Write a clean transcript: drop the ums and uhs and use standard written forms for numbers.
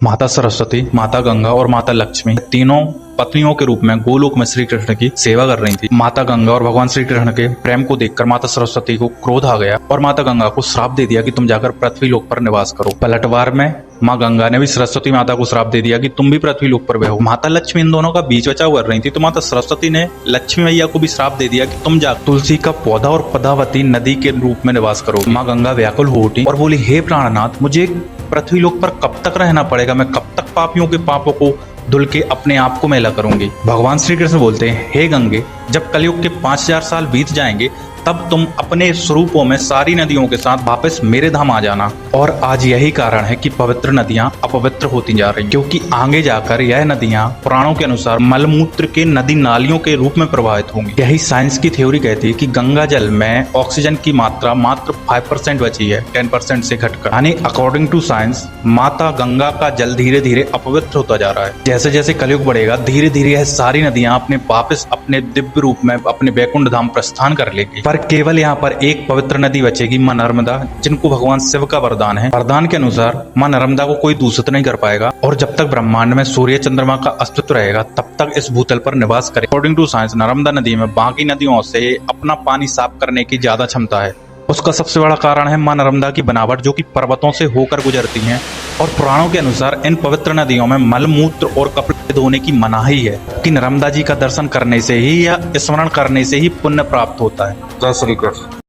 माता सरस्वती, माता गंगा और माता लक्ष्मी तीनों पत्नियों के रूप में गोलोक में श्री कृष्ण की सेवा कर रही थी। माता गंगा और भगवान श्री कृष्ण के प्रेम को देखकर माता सरस्वती को क्रोध आ गया और माता गंगा को श्राप दे दिया कि तुम जाकर पृथ्वी लोक पर निवास करो। पलटवार में माँ गंगा ने भी सरस्वती माता को श्राप दे दिया कि तुम भी पृथ्वी लोक पर बहो। माता लक्ष्मी इन दोनों का बीच बचाव कर रही थी तो माता सरस्वती ने लक्ष्मी मैया को भी श्राप दे दिया कि तुम जा तुलसी का पौधा और पदावती नदी के रूप में निवास करो। माँ गंगा व्याकुल हो उठी और बोली, हे प्राणनाथ, मुझे पृथ्वी लोक पर कब तक रहना पड़ेगा? मैं कब तक पापियों के पापों को धुल के अपने आप को मैला करूंगी? भगवान श्री कृष्ण बोलते हैं, हे गंगे, जब कलयुग के 5000 साल बीत जाएंगे तब तुम अपने स्वरूपों में सारी नदियों के साथ वापस मेरे धाम आ जाना। और आज यही कारण है कि पवित्र नदियां अपवित्र होती जा रही, क्योंकि आगे जाकर यह नदियां पुराणों के अनुसार मलमूत्र के नदी नालियों के रूप में प्रवाहित होंगी। यही साइंस की थ्योरी कहती है कि गंगा जल में ऑक्सीजन की मात्रा मात्र 5% बची है, 10% से घटकर। यानी अकॉर्डिंग टू साइंस माता गंगा का जल धीरे धीरे अपवित्र होता जा रहा है। जैसे जैसे कलयुग बढ़ेगा धीरे धीरे यह सारी नदियां अपने वापस अपने दिव्य रूप में अपने वैकुंठ धाम प्रस्थान कर लेगी। पर केवल यहाँ पर एक पवित्र नदी बचेगी, मां नर्मदा, जिनको भगवान शिव का वरदान है। वरदान के अनुसार मां नर्मदा को कोई दूषित नहीं कर पाएगा और जब तक ब्रह्मांड में सूर्य चंद्रमा का अस्तित्व रहेगा तब तक इस भूतल पर निवास करे। अकॉर्डिंग टू साइंस नर्मदा नदी में बाकी नदियों से अपना पानी साफ करने की ज्यादा क्षमता है। उसका सबसे बड़ा कारण है मां नर्मदा की बनावट, जो कि पर्वतों से होकर गुजरती हैं। और पुराणों के अनुसार इन पवित्र नदियों में मलमूत्र और कपड़े धोने की मनाही है कि नर्मदा जी का दर्शन करने से ही या स्मरण करने से ही पुण्य प्राप्त होता है। जय श्री कृष्ण।